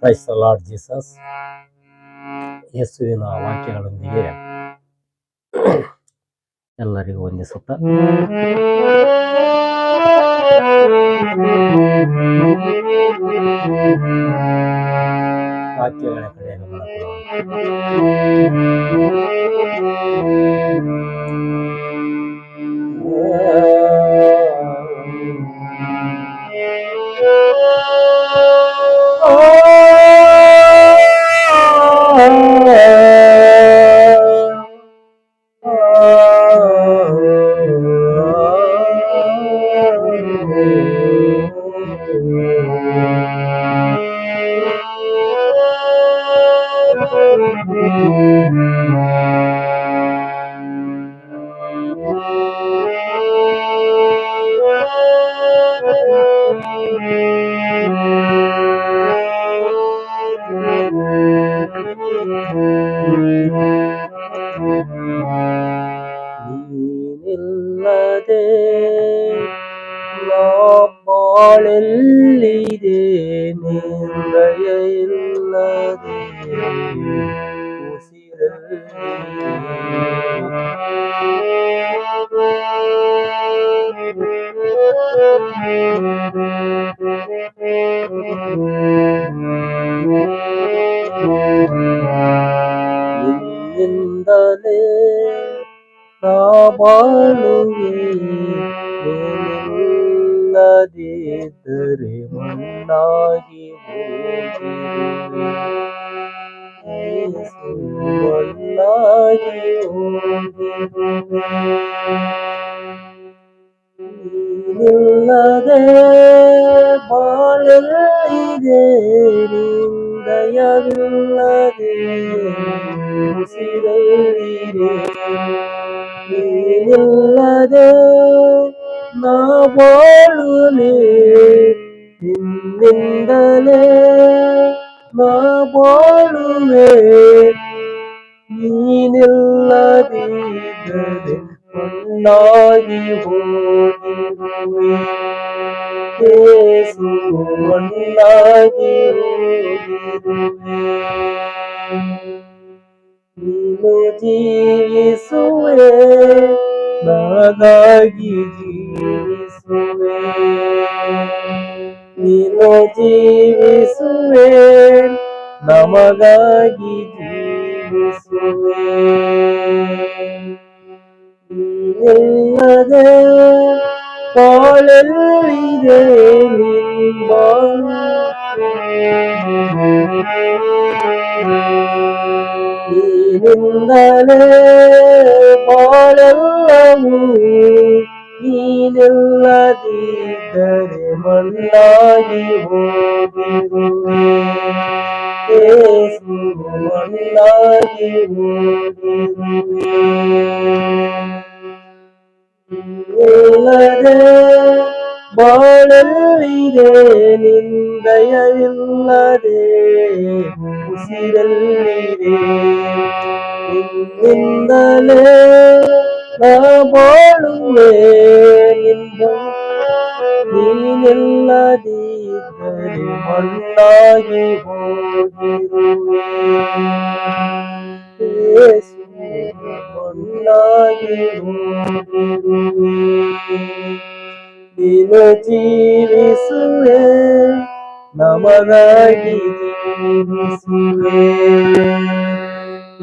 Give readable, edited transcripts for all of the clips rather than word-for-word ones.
Praise the lord Jesus. ಯೇಸುವಿನ ವಾಕ್ಯಗಳೊಂದಿಗೆ ಎಲ್ಲರಿಗೂ ವಂದಿಸುತ್ತಾ ವಾಕ್ಯಗಳ ಕಡೆಯನ್ನು ನೀನಿಲ್ಲದೆ ಬಾಳೆಲ್ಲಿದೆ, ನಿಂದಯ ಇಲ್ಲದೆ ನಿನ್ನಿಂದಲೇ ನಾ ಬಾಳುವೆ, ನೀನಿಲ್ಲದಿದ್ದರೆ ಮಣ್ಣಾಗಿ ಹೋಗಿರುವೆ, ಮಣ್ಣಾಗಿ ಹೋಗಿರುವೆ. ನೀನಿಲ್ಲದೆ ಬಾಳೆಲ್ಲಿದೆ, ನಿಂದಯವಿಲ್ಲದೆ ಉಸಿರಲ್ಲಿದೆ. ನೀನಿಲ್ಲದೆ ನಾ ಬಾಳುವೆ, ನಿನ್ನಿಂದಲೇ ನಾ ಬಾಳುವೆ, ನೀನಿಲ್ಲದಿದ್ದರೆ ಮಣ್ಣಾಗಿ ಹೋಗಿರುವೆ, ಯೇಸು ಮಣ್ಣಾಗಿ ಹೋಗಿರುವೆ. ನೀನು ಜೀವಿಸುವೆ, ನನಗಾಗಿ ಜೀವಿಸುವೆ, ನೀನು ಜೀವಿಸುವೆ, ನಮಗಾಗಿ ಜೀವಿಸುವೆ. ನೀನಿಲ್ಲದೆ ಬಾಳೆಲ್ಲಿದೆ, ನೀನಿಂದಲೇ ಬಾಳೆಲ್ಲವೂ, ನೀನಿಲ್ಲದಿದ್ದರೆ ಮಣ್ಣಾಗಿ ಹೋಗಿರುವೆ, ಯೇಸು ಮಣ್ಣಾಗಿ ಹೋಗಿರುವೆ. ನೀನಿಲ್ಲದೆ ಬಾಳೆಲ್ಲಿದೆ, ನಿಂದಯವಿಲ್ಲದೆ ಉಸಿರಲ್ಲಿದೆ. ನಿನ್ನಿಂದಲೇ ನಾ ಬಾಳುವೆ, ನೀನಿಲ್ಲದಿದ್ದರೆ ಮಣ್ಣಾಗಿ ಹೋಗಿರುವೆ, ಯೇಸು ಮಣ್ಣಾಗಿ ಹೋಗಿರುವೆ. ನೀನು ಜೀವಿಸುವೆ, ನಮಗಾಗಿ ಜೀವಿಸುವೆ,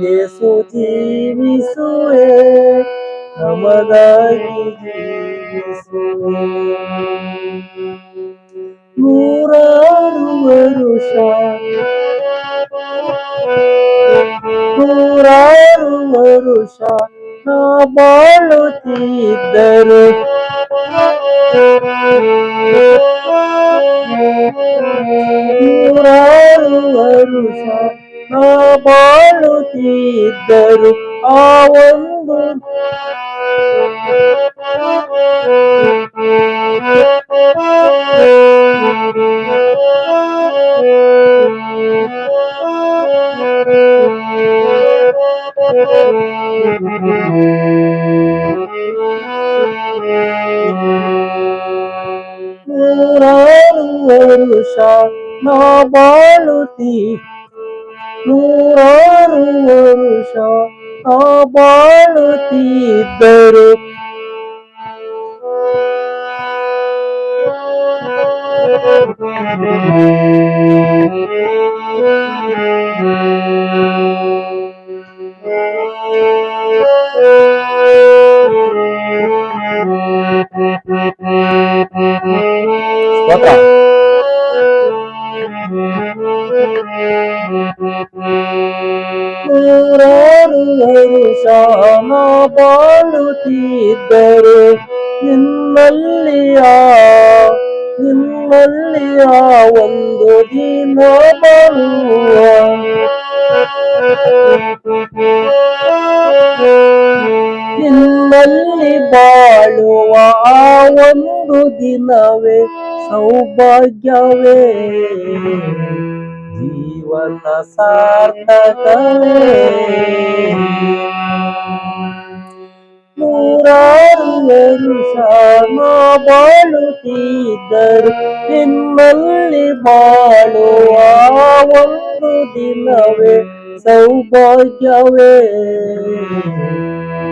ಯೇಸು ಜೀವಿಸುವೆ, ನಮಗಾಗಿ ಜೀವಿಸುವೆ. ನೂರಾರು ವರುಷ ನಾ ಬಾಳುತ್ತಿದ್ದರು, ನೂರಾರು ವರುಷ ನಾ ಬಾಳುತ್ತಿದ್ದರು, ಆ ಒಂದು ನೂರಾರು ವರುಷ ನಾ ನೂರಾರು ವರುಷ ನಾ ಬಾಳುತ್ತಿದ್ದರು, ನೂರಾರು ವರುಷ ನಾ ಬಾಳುತ್ತಿದ್ದರು, ನಿಮ್ಮಲ್ಲಿಯ ಒಂದು ದಿನ ಬರುವ, ನಿಮ್ಮಲ್ಲಿ ಬಾಳುವ ಆ ಒಂದು ದಿನವೇ ಸೌಭಾಗ್ಯವೇ, ಜೀವನ ಸಾರ್ಥಕವೇ. ನೂರಾರು ವರುಷ ನಾ ಬಾಳುತ್ತಿದ್ದರು, ನಿಮ್ಮಲ್ಲಿ ಬಾಳುವ ಒಂದು ದಿನವೇ ಸೌಭಾಗ್ಯವೇ,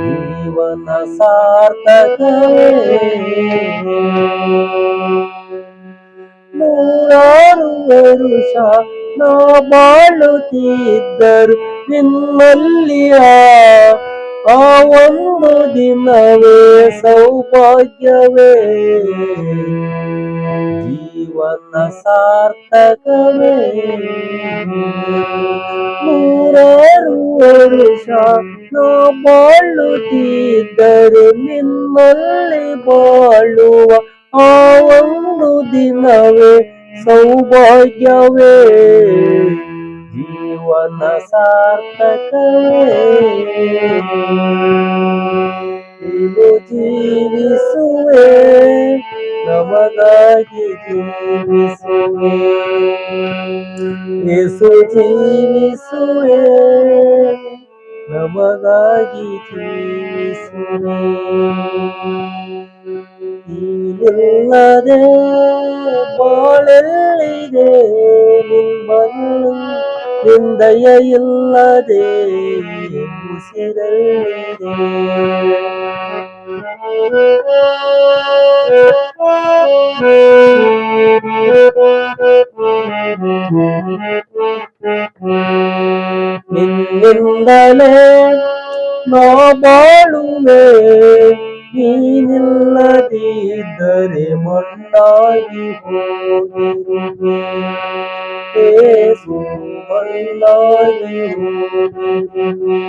ಜೀವನ ಸಾರ್ಥಕವೇ. ನೂರಾರು ವರುಷ ನಾ ಬಾಳುತ್ತಿದ್ದರು, ನಿಮ್ಮಲ್ಲಿ ಆ ಒಂದು ದಿನವೇ ಸೌಭಾಗ್ಯವೇ, ಜೀವನ ಸಾರ್ಥಕವೇ. ನೂರಾರು ವರುಷ ನಾ ಬಾಳುತ್ತಿದ್ದರು, ನಿಮ್ಮಲ್ಲಿ ಬಾಳುವ ಆ ಒಂದು ದಿನವೇ ಸೌಭಾಗ್ಯವೇ, ಜೀವನ ಸಾರ್ಥಕವೇ. ಇದು ಜೀವಿಸುವೆ, ನಮಗಾಗಿ ಜೀವಿಸುವೆ, ಯೇಸು ಜೀವಿಸುವೆ, ನಮಗಾಗಿ ಜೀವಿಸುವೆ. ನೀನಿಲ್ಲದೆ ಬಾಳೆಲ್ಲಿದೆ, ನಿಂದಯ ಇಲ್ಲದೆ ಉಸಿರಲ್ಲಿದೆ. ನಿನ್ನಿಂದಲೇ ನಾ ಬಾಳುವೆ, ನೀನಿಲ್ಲದಿದ್ದರೆ ಮಣ್ಣಾಗಿ ಹೋಗಿರುವೆ, ಯೇಸು ಮಣ್ಣಾಗಿ ಹೋಗಿರುವೆ.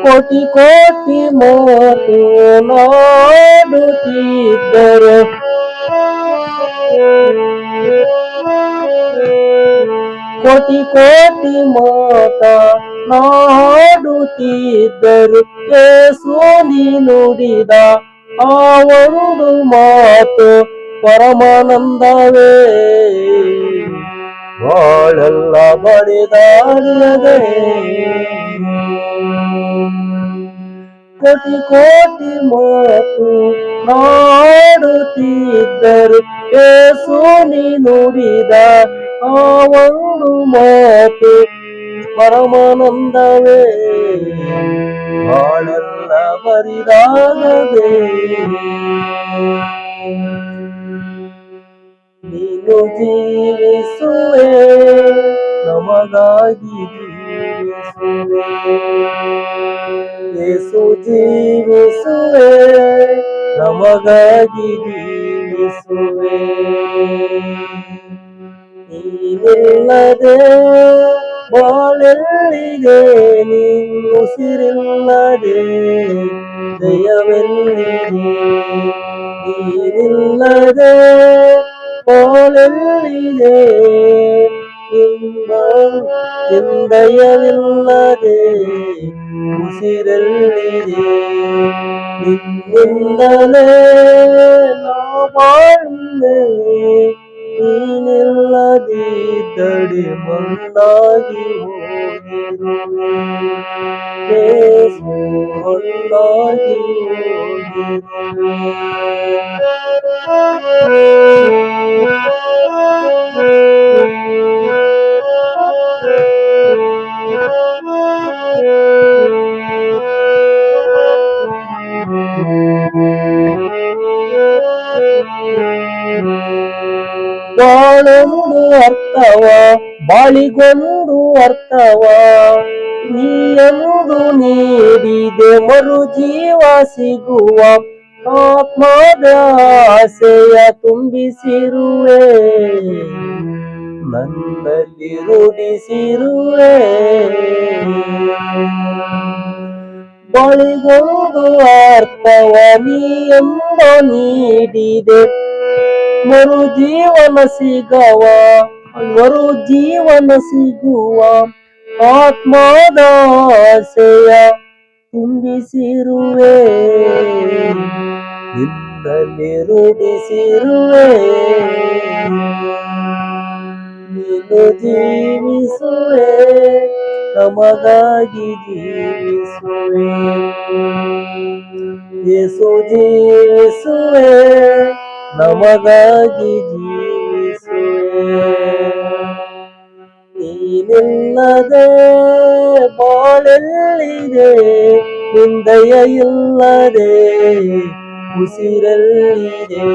ಕೋಟಿ ಕೋಟಿ ಮಾತು ನಾಡುತ್ತಿದ್ದರು, ಕೋಟಿ ಕೋಟಿ ಮಾತನಾಡುತ್ತಿದ್ದರು ಯೇಸು ನೀ ನುಡಿದ ಆ ಒಂದು ಮಾತು ಪರಮಾನಂದವೇ. ಬಾಳೆಲ್ಲ ಬಡಿದಾಡಿಯದೆ ಕೋಟಿ ಕೋಟಿ ಮಾತು ನಾಡುತ್ತಿದ್ದರು ಯೇಸು ನೀ ನುಡಿದ ಆ ಒಂದು ಮಾತು ಪರಮಾನಂದವೇ. ಬಾಳೆಲ್ಲ ಬರಿದಾಗದೆ ನೀನು ಜೀವಿಸುವೆ ನಮಗಾಗಿ ಜೀವಿಸುವೆ ಯೇಸು ಜೀವಿಸುವೆ ನಮಗಾಗಿ ಜೀವಿಸುವೆ. ನೀನಿಲ್ಲದೆ ಬಾಳೆಲ್ಲಿದೆ ಉಸಿರಿಲ್ಲದೆ ಜಯವೆಲ್ಲಿದೆ. ನೀನಿಲ್ಲದೆ ಬಾಳೆಲ್ಲಿದೆ ದಯವಿಲ್ಲದೆ ಉಸಿರೆಲ್ಲಿದೆ. ನಿನ್ನಿಂದಲೇ ನಾ ಬಾಳುವೆ ನೀನಿಲ್ಲದಿದ್ದಡೆ ಮಣ್ಣಾಗಿ ಹೋಗಿರುವೆ ಯೇಸು ಮಣ್ಣಾಗಿ ಹೋಗಿರುವೆ. ಬಾಳೊಂದು ಅರ್ಥವ ಬಾಳಿಗೊಂದು ಅರ್ಥವ ನೀ ಎಂದು ನೀಡಿದೆ ಮರು ಜೀವ ಸಿಗುವ ಆತ್ಮದ ಆಸೆಯ ತುಂಬಿಸಿರುವೆ ನನ್ನಲ್ಲಿ ರೂಢಿಸಿರುವೆ. ಬಾಳಿಗೊಂದು ಅರ್ಥವ ನೀ ಎಂದು ನೀಡಿದೆ ಮರು ಜೀವನ ಸಿಗುವ ಆತ್ಮದ ಆಸೆಯ ತುಂಬಿಸಿರುವೆ ನಿನ್ನಲ್ಲಿ ರೂಢಿಸಿರುವೆ. ನೀನು ಜೀವಿಸುವೆ ನಮಗಾಗಿ ಜೀವಿಸುವೆ ಯೇಸು ಜೀವಿಸುವೆ ನಮಗಾಗಿ ಜೀವಿಸುವೆ. ನೀನಿಲ್ಲದೆ ಬಾಳೆಲ್ಲಿದೆ ನಿಂದಯ ಇಲ್ಲದೆ ಉಸಿರೆಲ್ಲಿದೆ.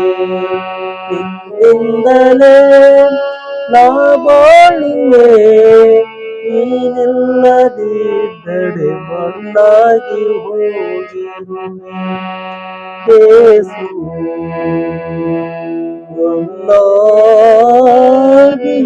ನಿನ್ನಿಂದಲೇ ನಾ ಬಾಳುವೆ ನೀನಿಲ್ಲದಿದ್ದಡೆ ಮಣ್ಣಾಗಿ ಹೋಗಿರುವೆ ಯೇಸು ಮಣ್ಣಾಗಿ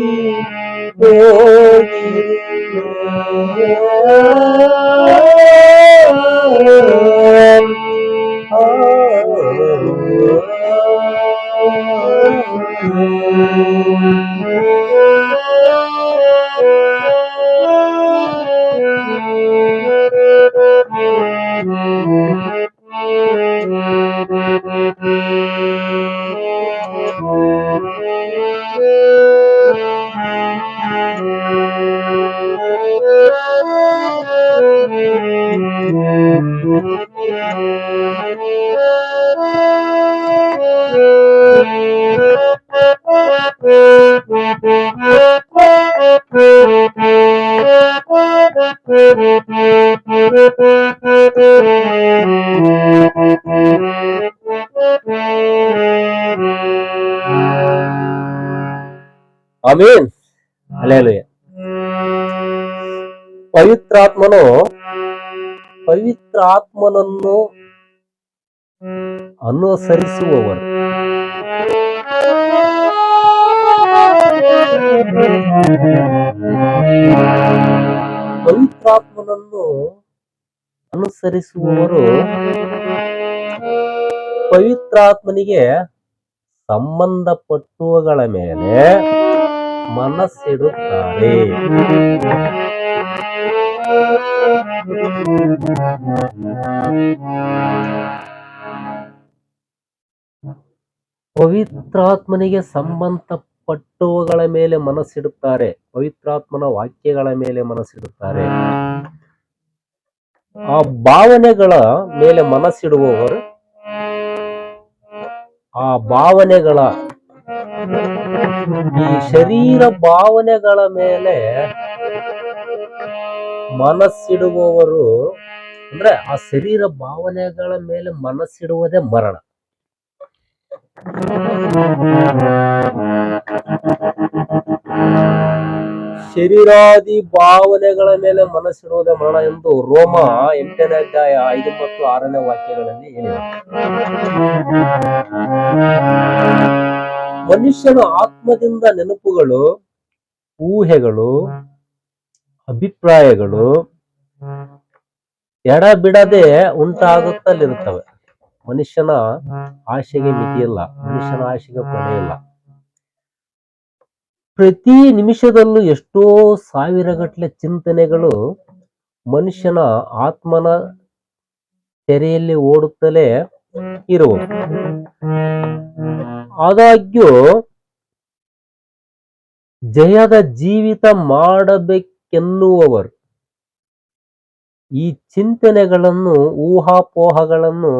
ಆಮೆನ್. ಹಲ್ಲೆಲೂಯಾ. ಪವಿತ್ರಾತ್ಮನನ್ನು ಅನುಸರಿಸುವವರು ಪವಿತ್ರಾತ್ಮನಿಗೆ ಸಂಬಂಧಪಟ್ಟವುಗಳ ಮೇಲೆ ಮನಸ್ಸಿಡುತ್ತಾರೆ. ಪವಿತ್ರಾತ್ಮನಿಗೆ ಸಂಬಂಧಪಟ್ಟವುಗಳ ಮೇಲೆ ಮನಸ್ಸಿಡುತ್ತಾರೆ. ಪವಿತ್ರಾತ್ಮನ ವಾಕ್ಯಗಳ ಮೇಲೆ ಮನಸ್ಸಿಡುತ್ತಾರೆ. ಆ ಭಾವನೆಗಳ ಮೇಲೆ ಮನಸ್ಸಿಡುವವರು ಆ ಭಾವನೆಗಳ ಈ ಶರೀರ ಭಾವನೆಗಳ ಮೇಲೆ ಮನಸ್ಸಿಡುವವರು ಅಂದ್ರೆ ಆ ಶರೀರ ಭಾವನೆಗಳ ಮೇಲೆ ಮನಸ್ಸಿಡುವುದೇ ಮರಣ. ಶರೀರಾದಿ ಭಾವನೆಗಳ ಮೇಲೆ ಮನಸ್ಸಿಡುವುದೇ ಮರಣ ಎಂದು ರೋಮ 8ನೇ ಅಧ್ಯಾಯ 5 ಮತ್ತು 6ನೇ ವಾಕ್ಯಗಳಲ್ಲಿ ಹೇಳಿದೆ. ಮನುಷ್ಯನ ಆತ್ಮದಿಂದ ನೆನಪುಗಳು, ಊಹೆಗಳು, ಅಭಿಪ್ರಾಯಗಳು ಎಡಬಿಡದೆ ಉಂಟಾಗುತ್ತಲಿರುತ್ತವೆ. ಮನುಷ್ಯನ ಆಶೆಗೆ ಮಿತಿಯಿಲ್ಲ, ಮನುಷ್ಯನ ಆಶೆಗೆ ಕೊನೆ ಇಲ್ಲ. ಪ್ರತಿ ನಿಮಿಷದಲ್ಲೂ ಎಷ್ಟೋ ಸಾವಿರಗಟ್ಟಲೆ ಚಿಂತನೆಗಳು ಮನುಷ್ಯನ ಆತ್ಮನ ತೆರೆಯಲ್ಲಿ ಓಡುತ್ತಲೇ ಇರುವ. ಆದಾಗ್ಯೂ ಜಯದ ಜೀವಿತ ಮಾಡಬೇಕೆನ್ನುವವರು ಈ ಚಿಂತನೆಗಳನ್ನು, ಊಹಾಪೋಹಗಳನ್ನು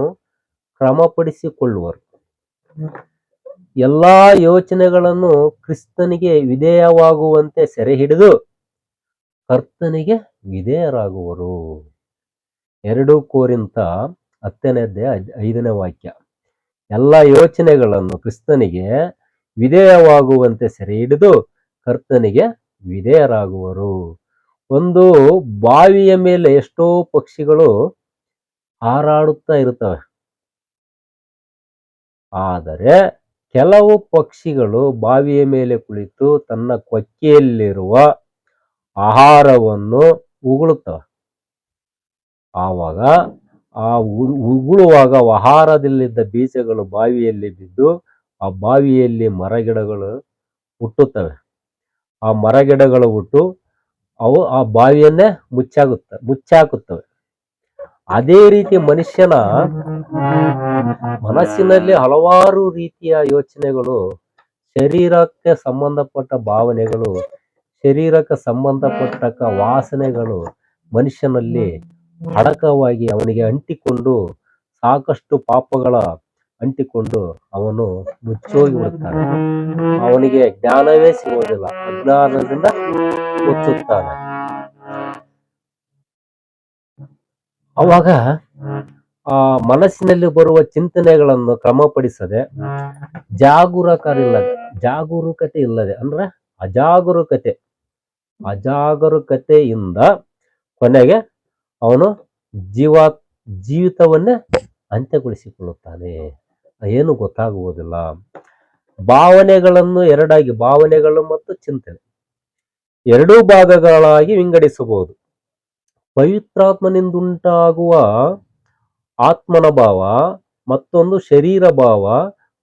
ಕ್ರಮಪಡಿಸಿಕೊಳ್ಳುವರು. ಎಲ್ಲಾ ಯೋಚನೆಗಳನ್ನು ಕ್ರಿಸ್ತನಿಗೆ ವಿಧೇಯವಾಗುವಂತೆ ಸೆರೆ ಹಿಡಿದು ಕರ್ತನಿಗೆ ವಿಧೇಯರಾಗುವರು. 2 ಕೊರಿಂಥ 10ನೇ ಅಧ್ಯಾಯ 5ನೇ ವಾಕ್ಯ. ಎಲ್ಲ ಯೋಚನೆಗಳನ್ನು ಕ್ರಿಸ್ತನಿಗೆ ವಿಧೇಯವಾಗುವಂತೆ ಸೆರೆ ಹಿಡಿದು ಕರ್ತನಿಗೆ ವಿಧೇಯರಾಗುವರು. ಒಂದು ಬಾವಿಯ ಮೇಲೆ ಎಷ್ಟೋ ಪಕ್ಷಿಗಳು ಹಾರಾಡುತ್ತಾ ಇರುತ್ತವೆ. ಆದರೆ ಕೆಲವು ಪಕ್ಷಿಗಳು ಬಾವಿಯ ಮೇಲೆ ಕುಳಿತು ತನ್ನ ಕೊಕ್ಕೆಯಲ್ಲಿರುವ ಆಹಾರವನ್ನು ಉಗುಳುತ್ತವೆ. ಆವಾಗ ಆ ಉಗುಳುವಾಗ ಆಹಾರದಲ್ಲಿದ್ದ ಬೀಜಗಳು ಬಾವಿಯಲ್ಲಿ ಬಿದ್ದು ಆ ಬಾವಿಯಲ್ಲಿ ಮರಗಿಡಗಳು ಹುಟ್ಟುತ್ತವೆ. ಆ ಮರಗಿಡಗಳು ಹುಟ್ಟು ಅವು ಆ ಬಾವಿಯನ್ನೇ ಮುಚ್ಚಾಕುತ್ತವೆ. ಅದೇ ರೀತಿ ಮನುಷ್ಯನ ಮನಸ್ಸಿನಲ್ಲಿ ಹಲವಾರು ರೀತಿಯ ಯೋಚನೆಗಳು, ಶರೀರಕ್ಕೆ ಸಂಬಂಧಪಟ್ಟ ಭಾವನೆಗಳು, ಶರೀರಕ್ಕೆ ಸಂಬಂಧಪಟ್ಟ ವಾಸನೆಗಳು ಮನುಷ್ಯನಲ್ಲಿ ಅಡಕವಾಗಿ ಅವನಿಗೆ ಅಂಟಿಕೊಂಡು ಸಾಕಷ್ಟು ಪಾಪಗಳ ಅಂಟಿಕೊಂಡು ಅವನು ಮುಚ್ಚೋಗಿ ಬಿಡುತ್ತಾನೆ. ಅವನಿಗೆ ಜ್ಞಾನವೇ ಸಿಗುವುದಿಲ್ಲ, ಅಜ್ಞಾನದಿಂದ ಮುಚ್ಚುತ್ತಾನೆ. ಅವಾಗ ಆ ಮನಸ್ಸಿನಲ್ಲಿ ಬರುವ ಚಿಂತನೆಗಳನ್ನು ಕ್ರಮಪಡಿಸದೆ ಜಾಗರೂಕತೆ ಇಲ್ಲದೆ ಅಂದ್ರೆ ಅಜಾಗರೂಕತೆಯಿಂದ ಕೊನೆಗೆ ಅವನು ಜೀವಿತವನ್ನೇ ಅಂತ್ಯಗೊಳಿಸಿಕೊಳ್ಳುತ್ತಾನೆ. ಏನು ಗೊತ್ತಾಗುವುದಿಲ್ಲ. ಭಾವನೆಗಳನ್ನು ಎರಡಾಗಿ, ಭಾವನೆಗಳು ಮತ್ತು ಚಿಂತನೆ 2 ಭಾಗಗಳಾಗಿ ವಿಂಗಡಿಸಬಹುದು. ಪವಿತ್ರಾತ್ಮನಿಂದುಂಟಾಗುವ ಆತ್ಮನ ಭಾವ, ಮತ್ತೊಂದು ಶರೀರ ಭಾವ.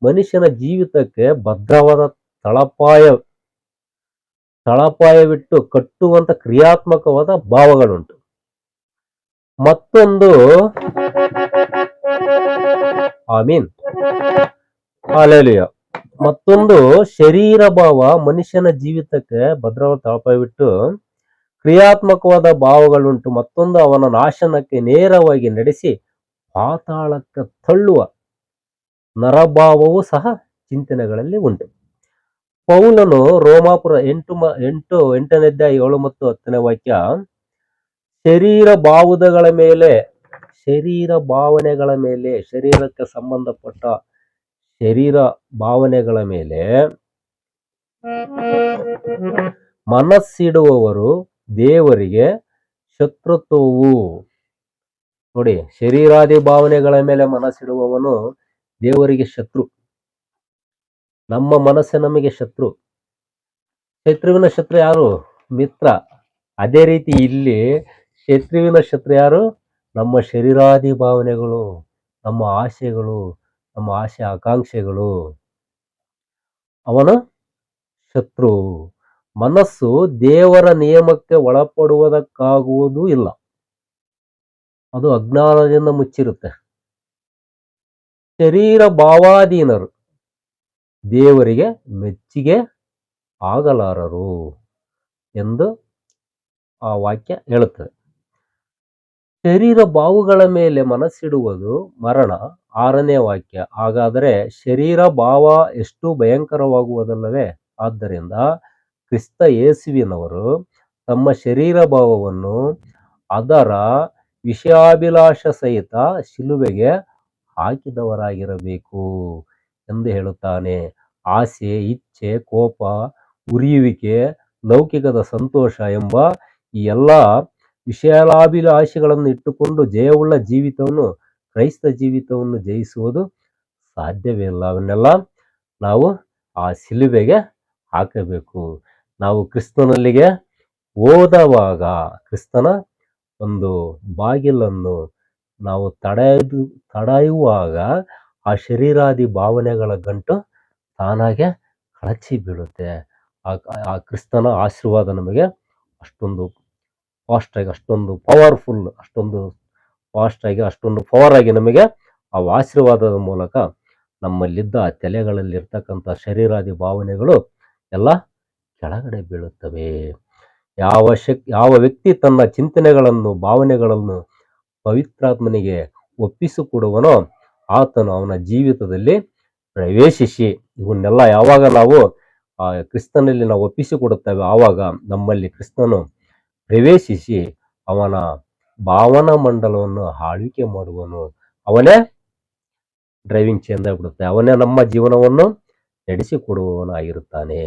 ಮನುಷ್ಯನ ಜೀವಿತಕ್ಕೆ ಭದ್ರವಾದ ತಳಪಾಯವಿಟ್ಟು ಕಟ್ಟುವಂತ ಕ್ರಿಯಾತ್ಮಕವಾದ ಭಾವಗಳುಂಟು. ಮತ್ತೊಂದು ಮತ್ತೊಂದು ಶರೀರ ಭಾವ ಮನುಷ್ಯನ ಜೀವಿತಕ್ಕೆ ಭದ್ರವಾದ ತಳಪಾಯವಿಟ್ಟು ಕ್ರಿಯಾತ್ಮಕವಾದ ಭಾವಗಳುಂಟು. ಮತ್ತೊಂದು ಅವನ ನಾಶನಕ್ಕೆ ನೇರವಾಗಿ ನಡೆಸಿ ಪಾತಾಳಕ್ಕೆ ತಳ್ಳುವ ನರಭಾವವೂ ಸಹ ಚಿಂತನೆಗಳಲ್ಲಿ ಉಂಟು. ಪೌಲನು ರೋಮಾಪುರ 8ನೇ ಅಧ್ಯಾಯ 7 ಮತ್ತು 10ನೇ ವಾಕ್ಯ, ಶರೀರ ಭಾವನೆಗಳ ಮೇಲೆ, ಶರೀರಕ್ಕೆ ಸಂಬಂಧಪಟ್ಟ ಶರೀರ ಭಾವನೆಗಳ ಮೇಲೆ ಮನಸ್ಸಿಡುವವರು ದೇವರಿಗೆ ಶತ್ರುತ್ವವು. ನೋಡಿ, ಶರೀರಾದಿ ಭಾವನೆಗಳ ಮೇಲೆ ಮನಸ್ಸಿಡುವವನು ದೇವರಿಗೆ ಶತ್ರು. ನಮ್ಮ ಮನಸ್ಸು ನಮಗೆ ಶತ್ರು. ಶತ್ರುವಿನ ಶತ್ರು ಯಾರು? ಮಿತ್ರ. ಅದೇ ರೀತಿ ಇಲ್ಲಿ ಶತ್ರುವಿನ ಶತ್ರು ಯಾರು? ನಮ್ಮ ಶರೀರಾದಿ ಭಾವನೆಗಳು, ನಮ್ಮ ಆಶೆಗಳು, ನಮ್ಮ ಆಶೆ ಆಕಾಂಕ್ಷೆಗಳು. ಅವನು ಶತ್ರು. ಮನಸ್ಸು ದೇವರ ನಿಯಮಕ್ಕೆ ಒಳಪಡುವುದಕ್ಕಾಗುವುದೂ ಇಲ್ಲ. ಅದು ಅಜ್ಞಾನದಿಂದ ಮುಚ್ಚಿರುತ್ತೆ. ಶರೀರ ಭಾವಾಧೀನರು ದೇವರಿಗೆ ಮೆಚ್ಚಿಗೆ ಆಗಲಾರರು ಎಂದು ಆ ವಾಕ್ಯ ಹೇಳುತ್ತದೆ. ಶರೀರ ಭಾವಗಳ ಮೇಲೆ ಮನಸ್ಸಿಡುವುದು ಮರಣ. 6ನೇ ವಾಕ್ಯ. ಹಾಗಾದರೆ ಶರೀರ ಭಾವ ಎಷ್ಟು ಭಯಂಕರವಾಗುವುದಲ್ಲವೇ? ಆದ್ದರಿಂದ ಕ್ರಿಸ್ತ ಯೇಸುವಿನವರು ತಮ್ಮ ಶರೀರ ಭಾವವನ್ನು ಅದರ ವಿಷಯಾಭಿಲಾಷ ಸಹಿತ ಶಿಲುಬೆಗೆ ಹಾಕಿದವರಾಗಿರಬೇಕು ಎಂದು ಹೇಳುತ್ತಾನೆ. ಆಸೆ, ಇಚ್ಛೆ, ಕೋಪ, ಉರಿಯುವಿಕೆ, ಲೌಕಿಕದ ಸಂತೋಷ ಎಂಬ ಈ ಎಲ್ಲ ವಿಷಯಾಭಿಲಾಷೆಗಳನ್ನು ಇಟ್ಟುಕೊಂಡು ಜಯವುಳ್ಳ ಜೀವಿತವನ್ನು, ಕ್ರೈಸ್ತ ಜೀವಿತವನ್ನು ಜಯಿಸುವುದು ಸಾಧ್ಯವೇ ಇಲ್ಲ. ಅವನ್ನೆಲ್ಲ ನಾವು ಆ ಶಿಲುಬೆಗೆ ಹಾಕಬೇಕು. ನಾವು ಕ್ರಿಸ್ತನಲ್ಲಿಗೆ ಹೋದವಾಗ ಕ್ರಿಸ್ತನ ಒಂದು ಬಾಗಿಲನ್ನು ನಾವು ತಡೆಯುವಾಗ ಆ ಶರೀರಾದಿ ಭಾವನೆಗಳ ಗಂಟು ತಾನಾಗೆ ಕಳಚಿ ಬೀಳುತ್ತೆ. ಆ ಕ್ರಿಸ್ತನ ಆಶೀರ್ವಾದ ನಮಗೆ ಅಷ್ಟೊಂದು ಫಾಸ್ಟಾಗಿ, ಅಷ್ಟೊಂದು ಪವರ್ಫುಲ್, ಅಷ್ಟೊಂದು ಫಾಸ್ಟಾಗಿ, ಅಷ್ಟೊಂದು ಪವರ್ ಆಗಿ ನಮಗೆ ಆ ಆಶೀರ್ವಾದದ ಮೂಲಕ ನಮ್ಮಲ್ಲಿದ್ದ ತಲೆಗಳಲ್ಲಿರ್ತಕ್ಕಂಥ ಶರೀರಾದಿ ಭಾವನೆಗಳು ಎಲ್ಲ ಕೆಳಗಡೆ ಬೀಳುತ್ತವೆ. ಯಾವ ವ್ಯಕ್ತಿ ತನ್ನ ಚಿಂತನೆಗಳನ್ನು, ಭಾವನೆಗಳನ್ನು ಪವಿತ್ರಾತ್ಮನಿಗೆ ಒಪ್ಪಿಸಿಕೊಡುವನೋ ಆತನು ಅವನ ಜೀವಿತದಲ್ಲಿ ಪ್ರವೇಶಿಸಿ, ಇವನ್ನೆಲ್ಲ ಯಾವಾಗ ನಾವು ಕ್ರಿಸ್ತನಲ್ಲಿ ನಾವು ಒಪ್ಪಿಸಿಕೊಡುತ್ತೇವೆ ಆವಾಗ ನಮ್ಮಲ್ಲಿ ಕ್ರಿಸ್ತನು ಪ್ರವೇಶಿಸಿ ಅವನ ಭಾವನಾ ಮಂಡಲವನ್ನು ಆಳ್ವಿಕೆ ಮಾಡುವನು. ಅವನೇ ಡ್ರೈವಿಂಗ್ ಚೇಂಜ್ ಆಗಿಬಿಡುತ್ತೆ. ಅವನೇ ನಮ್ಮ ಜೀವನವನ್ನು ನಡೆಸಿಕೊಡುವವನಾಗಿರುತ್ತಾನೆ.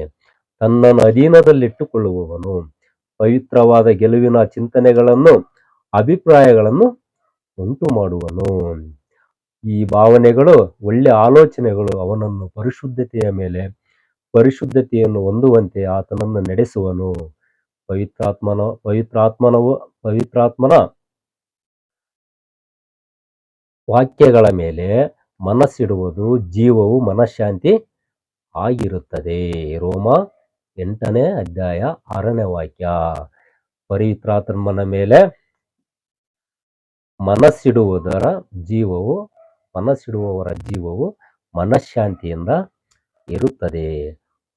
ತನ್ನನ್ನು ಅಧೀನದಲ್ಲಿಟ್ಟುಕೊಳ್ಳುವವನು ಪವಿತ್ರವಾದ ಗೆಲುವಿನ ಚಿಂತನೆಗಳನ್ನು, ಅಭಿಪ್ರಾಯಗಳನ್ನು ಉಂಟು ಮಾಡುವನು. ಈ ಭಾವನೆಗಳು, ಒಳ್ಳೆಯ ಆಲೋಚನೆಗಳು ಅವನನ್ನು ಪರಿಶುದ್ಧತೆಯನ್ನು ಹೊಂದುವಂತೆ ಆತನನ್ನು ನಡೆಸುವನು. ಪವಿತ್ರಾತ್ಮನ ವಾಕ್ಯಗಳ ಮೇಲೆ ಮನಸ್ಸಿಡುವುದು ಜೀವವು ಮನಃಶಾಂತಿ ಆಗಿರುತ್ತದೆ. ರೋಮ 8ನೇ ಅಧ್ಯಾಯ 6ನೇ ವಾಕ್ಯ. ಪವಿತ್ರಾತ್ಮನ ಮೇಲೆ ಮನಸ್ಸಿಡುವವರ ಜೀವವು ಮನಃಶಾಂತಿಯಿಂದ ಇರುತ್ತದೆ.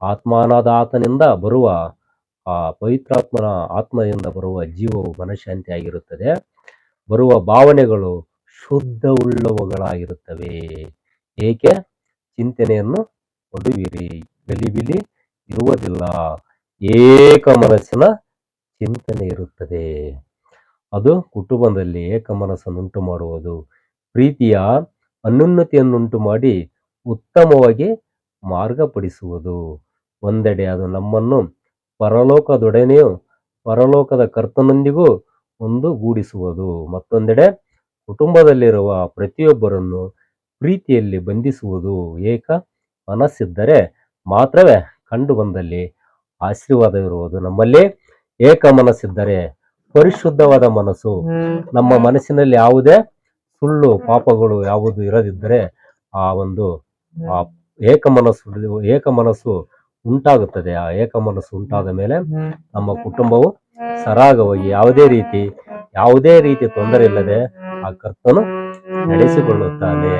ಆತ್ಮನಿಂದ ಬರುವ ಆ ಪವಿತ್ರಾತ್ಮನ ಆತ್ಮದಿಂದ ಬರುವ ಜೀವವು ಮನಃಶಾಂತಿ ಆಗಿರುತ್ತದೆ. ಬರುವ ಭಾವನೆಗಳು ಶುದ್ಧವುಳ್ಳವುಗಳಾಗಿರುತ್ತವೆ. ಏಕೆ? ಚಿಂತನೆಯನ್ನು ಒಡುವಿರಿ, ಗಲಿಬಿಲಿ ಇರುವುದಿಲ್ಲ, ಏಕ ಮನಸ್ಸಿನ ಚಿಂತನೆ ಇರುತ್ತದೆ. ಅದು ಕುಟುಂಬದಲ್ಲಿ ಏಕ ಮನಸ್ಸನ್ನುಂಟು ಮಾಡುವುದು, ಪ್ರೀತಿಯ ಅನ್ಯೋನ್ಯತೆಯನ್ನುಂಟು ಮಾಡಿ ಉತ್ತಮವಾಗಿ ಮಾರ್ಗಪಡಿಸುವುದು. ಒಂದೆಡೆ ಅದು ನಮ್ಮನ್ನು ಪರಲೋಕದೊಡನೆಯೂ ಪರಲೋಕದ ಕರ್ತನೊಂದಿಗೂ ಒಂದುಗೂಡಿಸುವುದು. ಮತ್ತೊಂದೆಡೆ ಕುಟುಂಬದಲ್ಲಿರುವ ಪ್ರತಿಯೊಬ್ಬರನ್ನು ಪ್ರೀತಿಯಲ್ಲಿ ಬಂಧಿಸುವುದು. ಏಕ ಮನಸ್ಸಿದ್ದರೆ ಮಾತ್ರವೇ ಕಂಡು ಬಂದಲ್ಲಿ ಆಶೀರ್ವಾದವಿರುವುದು. ನಮ್ಮಲ್ಲಿ ಏಕ ಮನಸ್ಸಿದ್ದರೆ, ಪರಿಶುದ್ಧವಾದ ಮನಸ್ಸು, ನಮ್ಮ ಮನಸ್ಸಿನಲ್ಲಿ ಯಾವುದೇ ಸುಳ್ಳು ಪಾಪಗಳು ಯಾವುದು ಇರದಿದ್ದರೆ ಆ ಏಕ ಮನಸ್ಸು ಉಂಟಾಗುತ್ತದೆ. ಆ ಏಕ ಮನಸ್ಸು ಉಂಟಾದ ಮೇಲೆ ನಮ್ಮ ಕುಟುಂಬವು ಸರಾಗವಾಗಿ ಯಾವುದೇ ರೀತಿ ತೊಂದರೆ ಇಲ್ಲದೆ ಆ ಕರ್ತನು ನಡೆಸಿಕೊಳ್ಳುತ್ತಾನೆ.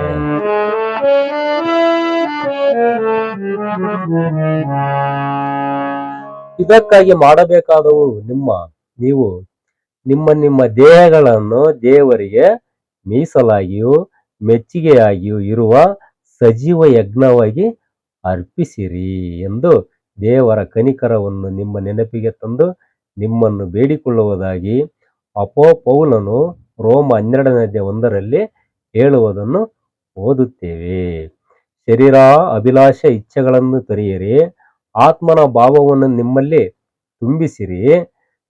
ಇದಕ್ಕಾಗಿ ಮಾಡಬೇಕಾದವು ನೀವು ನಿಮ್ಮ ದೇಹಗಳನ್ನು ದೇವರಿಗೆ ಮೀಸಲಾಗಿಯೂ ಮೆಚ್ಚುಗೆಯಾಗಿಯೂ ಇರುವ ಸಜೀವ ಯಜ್ಞವಾಗಿ ಅರ್ಪಿಸಿರಿ ಎಂದು ದೇವರ ಕನಿಕರವನ್ನು ನಿಮ್ಮ ನೆನಪಿಗೆ ತಂದು ನಿಮ್ಮನ್ನು ಬೇಡಿಕೊಳ್ಳುವುದಾಗಿ ಪೌಲನು ರೋಮ 12ನೇ ಅಧ್ಯಾಯ 1ರಲ್ಲಿ ಹೇಳುವುದನ್ನು ಓದುತ್ತೇವೆ. ಶರೀರ ಅಭಿಲಾಷ ಇಚ್ಛೆಗಳನ್ನು ತೊರೆಯಿರಿ, ಆತ್ಮನ ಭಾವವನ್ನು ನಿಮ್ಮಲ್ಲಿ ತುಂಬಿಸಿರಿ.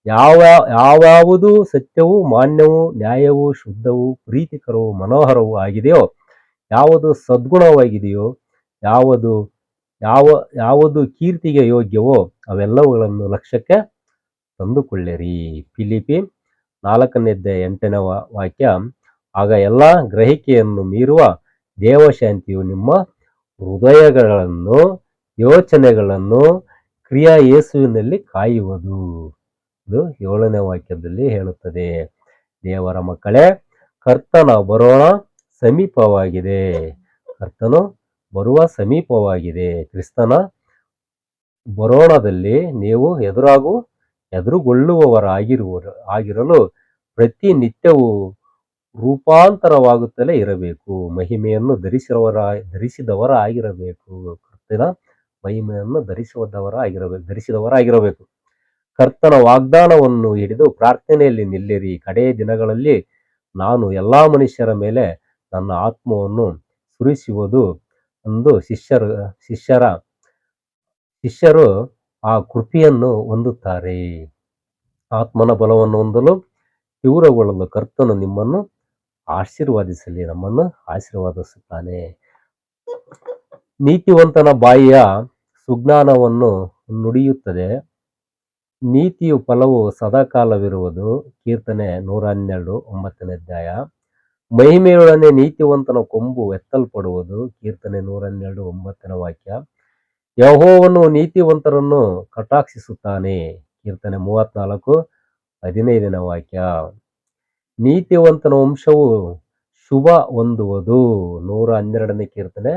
ಯಾವ್ಯಾವುದು ಸತ್ಯವೂ ಮಾನ್ಯವೂ ನ್ಯಾಯವೂ ಶುದ್ಧವೂ ಪ್ರೀತಿಕರವೂ ಮನೋಹರವೂ ಆಗಿದೆಯೋ, ಯಾವುದು ಸದ್ಗುಣವಾಗಿದೆಯೋ, ಯಾವುದು ಕೀರ್ತಿಗೆ ಯೋಗ್ಯವೋ ಅವೆಲ್ಲವುಗಳನ್ನು ಲಕ್ಷ್ಯಕ್ಕೆ ತಂದುಕೊಳ್ಳಿರಿ. ಫಿಲಿಪ್ಪಿ 4ನೇ ಅಧ್ಯಾಯ 8ನೇ ವಾಕ್ಯ. ಆಗ ಎಲ್ಲ ಗ್ರಹಿಕೆಯನ್ನು ಮೀರುವ ದೇವಶಾಂತಿಯು ನಿಮ್ಮ ಹೃದಯಗಳನ್ನು, ಯೋಚನೆಗಳನ್ನು, ಕ್ರಿಯಾ ಯೇಸುವಿನಲ್ಲಿ ಕಾಯುವುದು. ಇದು 7ನೇ ವಾಕ್ಯದಲ್ಲಿ ಹೇಳುತ್ತದೆ. ದೇವರ ಮಕ್ಕಳೇ, ಕರ್ತನ ಬರೋಣ ಸಮೀಪವಾಗಿದೆ. ಕರ್ತನು ಬರುವ ಸಮೀಪವಾಗಿದೆ. ಕ್ರಿಸ್ತನ ಬರೋಣದಲ್ಲಿ ನೀವು ಎದುರುಗೊಳ್ಳುವವರಾಗಿರಲು ಪ್ರತಿನಿತ್ಯವೂ ರೂಪಾಂತರವಾಗುತ್ತಲೇ ಇರಬೇಕು. ಮಹಿಮೆಯನ್ನು ಧರಿಸಿದವರಾಗಿರಬೇಕು. ಕರ್ತನ ಮಹಿಮೆಯನ್ನು ಧರಿಸಿದವರಾಗಿರಬೇಕು. ಕರ್ತನ ವಾಗ್ದಾನವನ್ನು ಹಿಡಿದು ಪ್ರಾರ್ಥನೆಯಲ್ಲಿ ನಿಲ್ಲಿರಿ. ಕಡೆಯ ದಿನಗಳಲ್ಲಿ ನಾನು ಎಲ್ಲಾ ಮನುಷ್ಯರ ಮೇಲೆ ನನ್ನ ಆತ್ಮವನ್ನು ಸುರಿಸುವುದು ಎಂದು ಶಿಷ್ಯರು ಆ ಕೃಪೆಯನ್ನು ಹೊಂದುತ್ತಾರೆ. ಆತ್ಮನ ಬಲವನ್ನು ಹೊಂದಲು ತೀವ್ರಗೊಳ್ಳಲು ಕರ್ತನು ನಮ್ಮನ್ನು ಆಶೀರ್ವದಿಸುತ್ತಾನೆ. ನೀತಿವಂತನ ಬಾಯಿಯ ಸುಜ್ಞಾನವನ್ನು ನುಡಿಯುತ್ತದೆ. ನೀತಿಯು ಫಲವು ಸದಾಕಾಲವಿರುವುದು. ಕೀರ್ತನೆ 112 9ನೇ ಅಧ್ಯಾಯ. ಮಹಿಮೆಯೊಡನೆ ನೀತಿವಂತನ ಕೊಂಬು ಎತ್ತಲ್ಪಡುವುದು. ಕೀರ್ತನೆ 112 9ನೇ ವಾಕ್ಯ. ಯೆಹೋವನು ನೀತಿವಂತರನ್ನು ಕಟಾಕ್ಷಿಸುತ್ತಾನೆ. ಕೀರ್ತನೆ 34 15ನೇ ವಾಕ್ಯ. ನೀತಿವಂತನ ವಂಶವು ಶುಭ ಹೊಂದುವುದು. 112ನೇ ಕೀರ್ತನೆ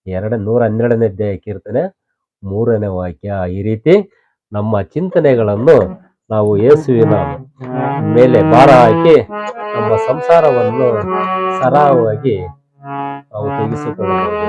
112ನೇ ಅಧ್ಯಾಯ ಕೀರ್ತನೆ 3ನೇ ವಾಕ್ಯ. ಈ ರೀತಿ ನಮ್ಮ ಚಿಂತನೆಗಳನ್ನು ನಾವು ಯೇಸುವಿನ ಮೇಲೆ ಭಾರ ಹಾಕಿ ನಮ್ಮ ಸಂಸಾರವನ್ನು ಸರಾಗವಾಗಿ ನಾವು ತೆಗೆಸಿಕೊಳ್ಳಬಹುದು.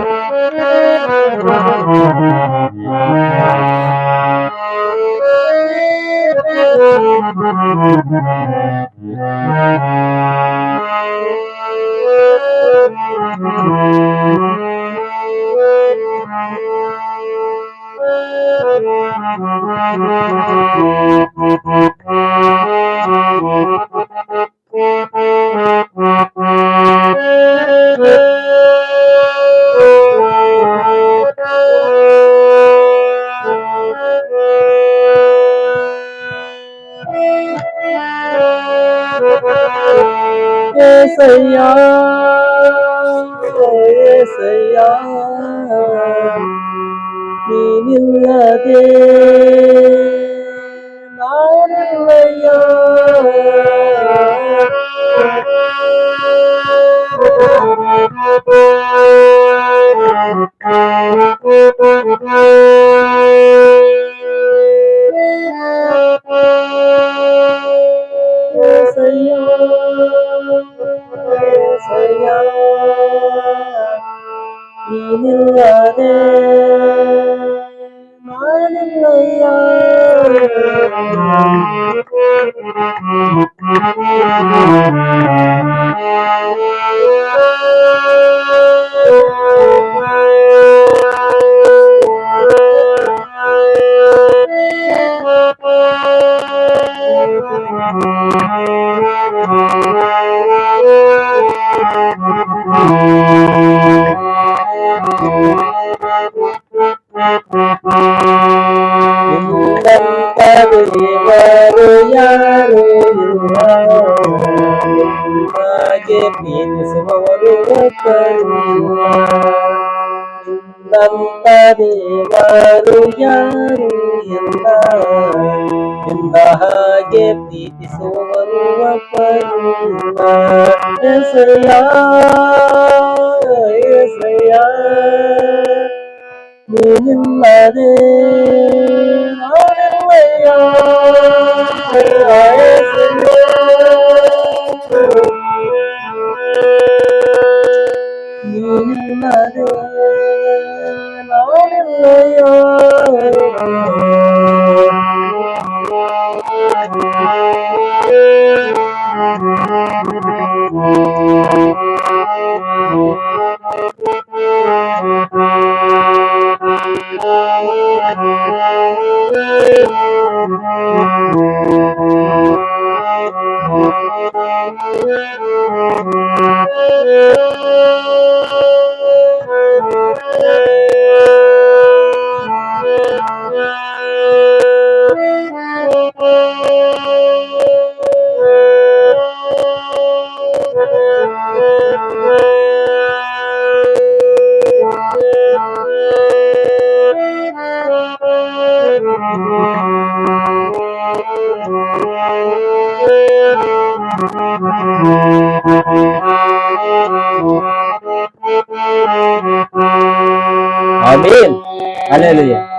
ಏಸಯ್ಯಾ ಏಸಯ್ಯಾ ನೀನಿಲ್ಲದೆ ನಾನಿಲ್ಲಯ್ಯ. ನೀನಿಲ್ಲದೆ ನಾನಿಲ್ಲಯ್ಯ. ದೇವರು ಯಾರು ಇಲ್ಲ, ನಿನ್ನಾಗೆ ಪ್ರೀತಿಸುವವರು ಒಬ್ಬರಿಲ್ಲ. ನಿನ್ನಂತ ದೇವರು ಯಾರು ಇಲ್ಲ, ನಿನ್ನ ಹಾಗೆ ಪ್ರೀತಿಸುವವರು ಒಬ್ಬರಿಲ್ಲ. ಏಸಯ್ಯ ಏಸಯ್ಯ ನೀನಿಲ್ಲದೆ ನಾನಿಲ್ಲಯ್ಯ. ನೀನಿಲ್ಲದೆ ನಾನಿಲ್ಲಯ್ಯ. ಆಮೇನ್. ಹಲ್ಲೆಲೂಯಾ.